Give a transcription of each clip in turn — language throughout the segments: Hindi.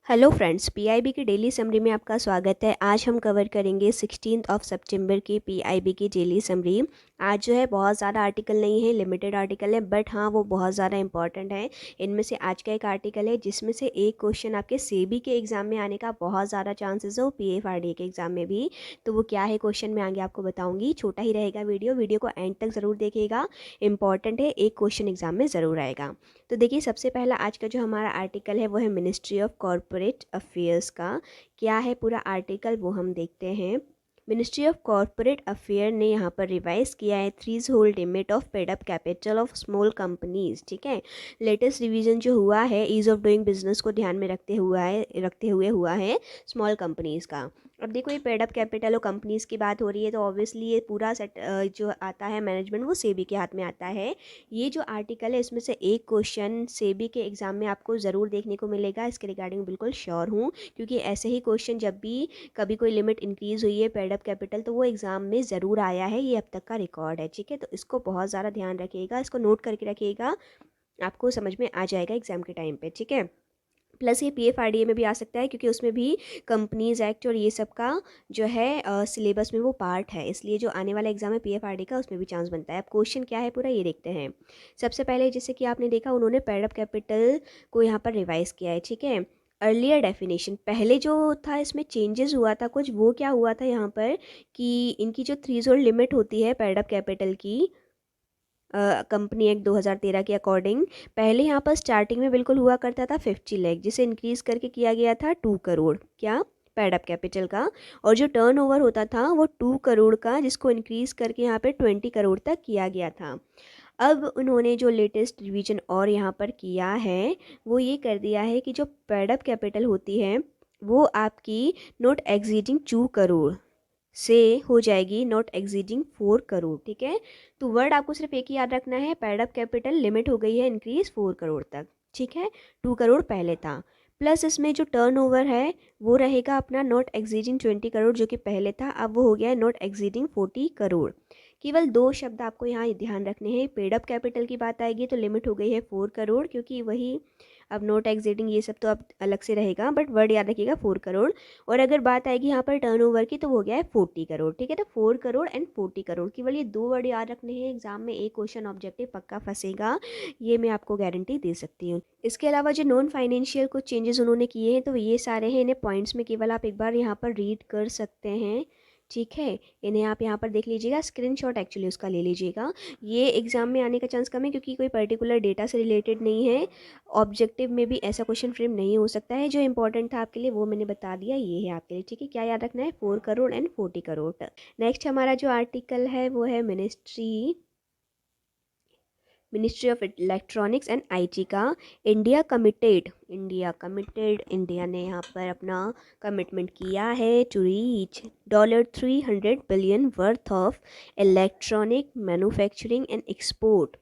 हेलो फ्रेंड्स, पीआईबी की डेली समरी में आपका स्वागत है। आज हम कवर करेंगे 16 सितंबर की पीआईबी की डेली समरी। आज जो है बहुत ज़्यादा आर्टिकल नहीं है, लिमिटेड आर्टिकल है, बट हाँ वो बहुत ज़्यादा इंपॉर्टेंट है। इनमें से आज का एक आर्टिकल है जिसमें से एक क्वेश्चन आपके सेबी के एग्ज़ाम में आने का बहुत ज़्यादा चांसेस है, और पीएफआरडीए के एग्ज़ाम में भी। तो वो क्या है क्वेश्चन मैं आगे आपको बताऊँगी। छोटा ही रहेगा वीडियो को एंड तक ज़रूर देखिएगा, इंपॉर्टेंट है, एक क्वेश्चन एग्ज़ाम में ज़रूर आएगा। तो देखिए, सबसे पहला आज का जो हमारा आर्टिकल है वो है मिनिस्ट्री ऑफ कॉरपोरेट अफेयर्स का। क्या है पूरा आर्टिकल वो हम देखते हैं। मिनिस्ट्री ऑफ कॉरपोरेट अफेयर ने यहाँ पर रिवाइज किया है threes hold limit of paid up capital of small companies. ठीक है, लेटेस्ट रिवीजन जो हुआ है ईज ऑफ डूइंग बिजनेस को ध्यान में रखते हुए हुआ है स्मॉल कंपनीज़ का। अब देखो, ये पेड अप कैपिटल और कंपनीज़ की बात हो रही है, तो ऑब्वियसली ये पूरा सेट जो आता है मैनेजमेंट वो सेबी के हाथ में आता है। ये जो आर्टिकल है इसमें से एक क्वेश्चन सेबी के एग्ज़ाम में आपको ज़रूर देखने को मिलेगा, इसके रिगार्डिंग बिल्कुल श्योर हूँ, क्योंकि ऐसे ही क्वेश्चन जब भी कभी कोई लिमिट इंक्रीज़ हुई है पेड अप कैपिटल तो वो एग्ज़ाम में ज़रूर आया है, ये अब तक का रिकॉर्ड है। ठीक है, तो इसको बहुत ज़्यादा ध्यान रखिएगा, इसको नोट करके रखिएगा, आपको समझ में आ जाएगा एग्ज़ाम के टाइम पे। ठीक है, प्लस ये पीएफआरडीए में भी आ सकता है, क्योंकि उसमें भी कंपनीज एक्ट और ये सब का जो है सिलेबस में वो पार्ट है, इसलिए जो आने वाला एग्जाम है पीएफआरडीए का उसमें भी चांस बनता है। अब क्वेश्चन क्या है पूरा ये देखते हैं। सबसे पहले जैसे कि आपने देखा, उन्होंने पेड अप कैपिटल को यहाँ पर रिवाइज किया है। ठीक है, अर्लियर डेफिनेशन पहले जो था इसमें चेंजेस हुआ था कुछ, वो क्या हुआ था यहाँ पर कि इनकी जो थ्रीशोल्ड लिमिट होती है पेड अप कैपिटल की कंपनी एक्ट 2013 के अकॉर्डिंग, पहले यहाँ पर स्टार्टिंग में बिल्कुल हुआ करता था 50 लाख, जिसे इंक्रीज़ करके किया गया था 2 करोड़ क्या पेड अप कैपिटल का। और जो टर्नओवर होता था वो 2 करोड़ का, जिसको इंक्रीज़ करके यहाँ पे 20 करोड़ तक किया गया था। अब उन्होंने जो लेटेस्ट रिवीजन और यहाँ पर किया है वो ये कर दिया है कि जो पेड अप कैपिटल होती है वो आपकी नॉट एक्सीडिंग 2 करोड़ से हो जाएगी नॉट एक्सीडिंग 4 करोड़। ठीक है, तो वर्ड आपको सिर्फ एक ही याद रखना है, पेड अप कैपिटल लिमिट हो गई है इंक्रीज 4 करोड़ तक। ठीक है, 2 करोड़ पहले था, प्लस इसमें जो टर्नओवर है वो रहेगा अपना नॉट एक्सीडिंग 20 करोड़ जो कि पहले था, अब वो हो गया है नॉट एक्सीडिंग 40 करोड़। केवल दो शब्द आपको यहाँ ध्यान रखने हैं। पेड अप कैपिटल की बात आएगी तो लिमिट हो गई है 4 करोड़, क्योंकि वही अब नोट एक्सीडिंग ये सब तो अब अलग से रहेगा, बट वर्ड याद रखिएगा 4 करोड़। और अगर बात आएगी यहाँ पर टर्नओवर की तो वो हो गया है 40 करोड़। ठीक है, तो 4 करोड़ एंड 40 करोड़, केवल ये दो वर्ड याद रखने हैं, एग्जाम में एक क्वेश्चन ऑब्जेक्टिव पक्का फंसेगा, ये मैं आपको गारंटी दे सकती हूँ। इसके अलावा जो नॉन फाइनेंशियल कुछ चेंजेस उन्होंने किए हैं तो ये सारे हैं, इन्हें पॉइंट्स में केवल आप एक बार यहाँ पर रीड कर सकते हैं। ठीक है, इन्हें आप यहाँ पर देख लीजिएगा, स्क्रीनशॉट एक्चुअली उसका ले लीजिएगा। ये एग्जाम में आने का चांस कम है, क्योंकि कोई पर्टिकुलर डेटा से रिलेटेड नहीं है। ऑब्जेक्टिव में भी ऐसा क्वेश्चन फ्रेम नहीं हो सकता है। जो इंपॉर्टेंट था आपके लिए वो मैंने बता दिया, ये है आपके लिए। ठीक है, क्या याद रखना है, 4 करोड़ एंड 40 करोड़। नेक्स्ट हमारा जो आर्टिकल है वो है ministry of electronics and IT का। इंडिया ने यहाँ पर अपना कमिटमेंट किया है to reach $300 billion worth of electronic manufacturing and export.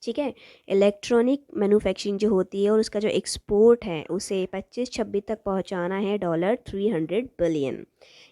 ठीक है, इलेक्ट्रॉनिक मैन्युफैक्चरिंग जो होती है और उसका जो एक्सपोर्ट है उसे 25-26 तक पहुंचाना है $300 बिलियन।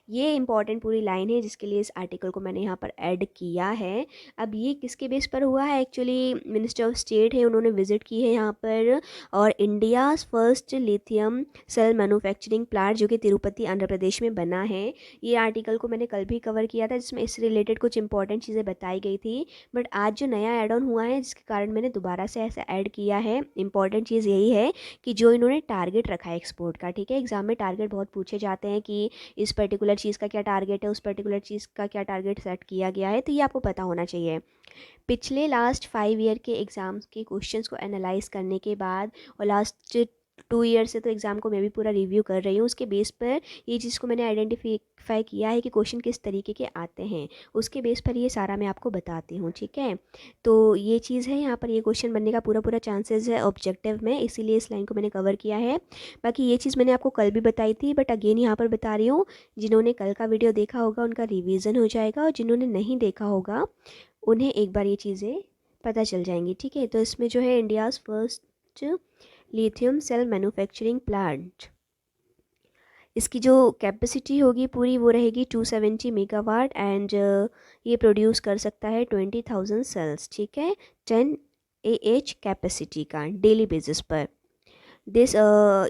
ये इंपॉर्टेंट पूरी लाइन है जिसके लिए इस आर्टिकल को मैंने यहाँ पर ऐड किया है। अब ये किसके बेस पर हुआ है, एक्चुअली मिनिस्टर ऑफ स्टेट है, उन्होंने विजिट की है यहाँ पर, और India's first lithium cell manufacturing plant जो कि तिरुपति आंध्र प्रदेश में बना है। ये आर्टिकल को मैंने कल भी कवर किया था, जिसमें इससे रिलेटेड कुछ इंपॉर्टेंट चीज़ें बताई गई थी, बट आज जो नया ऐड ऑन हुआ है जिसके कारण मैंने दोबारा से ऐसा ऐड किया है। इंपॉर्टेंट चीज़ यही है कि जो इन्होंने टारगेट रखा है एक्सपोर्ट का। ठीक है, एग्जाम में टारगेट बहुत पूछे जाते हैं कि इस पर्टिकुलर चीज़ का क्या टारगेट है, उस पर्टिकुलर चीज़ का क्या टारगेट सेट किया गया है, तो ये आपको पता होना चाहिए। पिछले लास्ट 5 ईयर के एग्ज़ाम्स के क्वेश्चंस को एनालाइज करने के बाद, और लास्ट 2 ईयर से तो एग्ज़ाम को मैं भी पूरा रिव्यू कर रही हूँ, उसके बेस पर ये चीज़ को मैंने आइडेंटिफाई किया है कि क्वेश्चन किस तरीके के आते हैं, उसके बेस पर ये सारा मैं आपको बताती हूँ। ठीक है, तो ये चीज़ है, यहाँ पर ये क्वेश्चन बनने का पूरा चांसेस है ऑब्जेक्टिव में, इसीलिए इस लाइन को मैंने कवर किया है। बाकी ये चीज़ मैंने आपको कल भी बताई थी, बट अगेन यहाँ पर बता रही हूँ, जिन्होंने कल का वीडियो देखा होगा उनका रिवीजन हो जाएगा, और जिन्होंने नहीं देखा होगा उन्हें एक बार ये चीज़ें पता चल जाएंगी। ठीक है, तो इसमें जो है India's first lithium cell manufacturing plant, इसकी जो कैपेसिटी होगी पूरी वो रहेगी 270 मेगावाट, एंड ये प्रोड्यूस कर सकता है 20,000 सेल्स। ठीक है, 10 AH कैपेसिटी का डेली बेसिस पर। दिस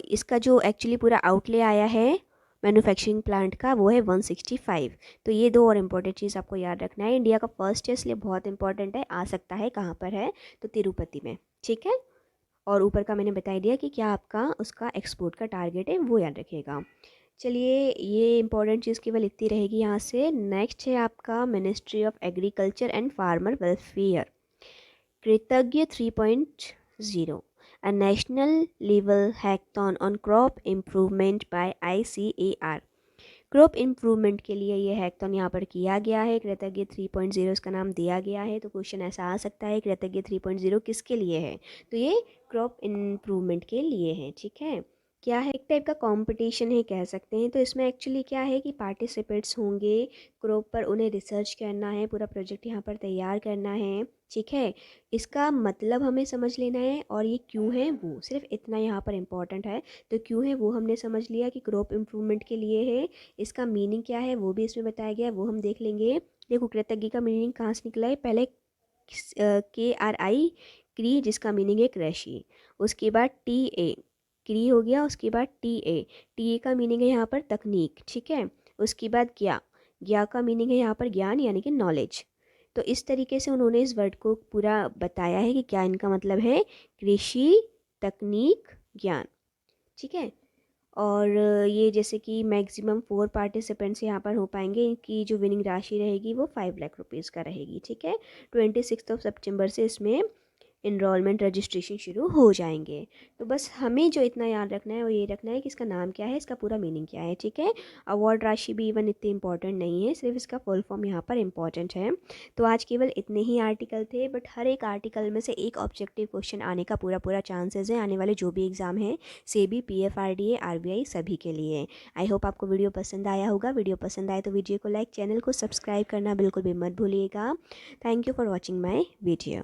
इसका जो एक्चुअली पूरा आउटले आया है मैन्युफैक्चरिंग प्लांट का वो है 165। तो ये दो और इम्पोर्टेंट चीज़ आपको याद रखना है। इंडिया का फर्स्ट है इसलिए बहुत इंपॉर्टेंट है। आ सकता है कहाँ पर है, तो तिरुपति में, ठीक है। और ऊपर का मैंने बता दिया कि क्या आपका उसका एक्सपोर्ट का टारगेट है, वो याद रखिएगा। चलिए, ये इंपॉर्टेंट चीज़ केवल इतनी रहेगी यहाँ से। नेक्स्ट है आपका ministry of agriculture and farmer welfare, कृतज्ञ 3.0, a national level hackathon on crop improvement by ICAR। Crop improvement के लिए ये हैकथॉन यहाँ पर किया गया है। कृतज्ञ 3.0 इसका नाम दिया गया है। तो क्वेश्चन ऐसा आ सकता है, कृतज्ञ 3.0 किसके लिए है, तो ये क्रॉप इम्प्रूवमेंट के लिए है, ठीक है। क्या है, एक टाइप का कंपटीशन है कह सकते हैं। तो इसमें एक्चुअली क्या है कि पार्टिसिपेट्स होंगे, क्रॉप पर उन्हें रिसर्च करना है, पूरा प्रोजेक्ट यहाँ पर तैयार करना है, ठीक है। इसका मतलब हमें समझ लेना है, और ये क्यों है वो सिर्फ इतना यहाँ पर इम्पॉर्टेंट है। तो क्यों है वो हमने समझ लिया कि क्रॉप इम्प्रूवमेंट के लिए है। इसका मीनिंग क्या है वो भी इसमें बताया गया है, वो हम देख लेंगे। देखो, कृतज्ञ का मीनिंग कहाँ से निकला है, पहले KRI, क्री, जिसका मीनिंग है कृषि। उसके बाद TA, क्री हो गया। उसके बाद TA का मीनिंग है यहाँ पर तकनीक, ठीक है। उसके बाद ज्ञा का मीनिंग है यहाँ पर ज्ञान यानी कि नॉलेज। तो इस तरीके से उन्होंने इस वर्ड को पूरा बताया है कि क्या इनका मतलब है, कृषि, तकनीक, ज्ञान, ठीक है। और ये जैसे कि मैक्सिमम 4 पार्टिसिपेंट्स यहाँ पर हो पाएंगे। इनकी जो विनिंग राशि रहेगी वो 5 लाख रुपीज़ का रहेगी, ठीक है। 26 सितंबर से इसमें इनरोलमेंट रजिस्ट्रेशन शुरू हो जाएंगे। तो बस हमें जो इतना याद रखना है वो ये रखना है कि इसका नाम क्या है, इसका पूरा मीनिंग क्या है, ठीक है। अवार्ड राशि भी इवन इतनी इंपॉर्टेंट नहीं है, सिर्फ इसका फुल फॉर्म यहाँ पर इंपॉर्टेंट है। तो आज केवल इतने ही आर्टिकल थे, बट हर एक आर्टिकल में से एक ऑब्जेक्टिव क्वेश्चन आने का पूरा पूरा चांसेस है आने वाले जो भी एग्ज़ाम है, सेबी, PFRDA, RBI सभी के लिए। आई होप आपको वीडियो पसंद आया होगा। वीडियो पसंद आए तो वीडियो को लाइक, चैनल को सब्सक्राइब करना बिल्कुल भी मत भूलिएगा। Thank you for watching my video.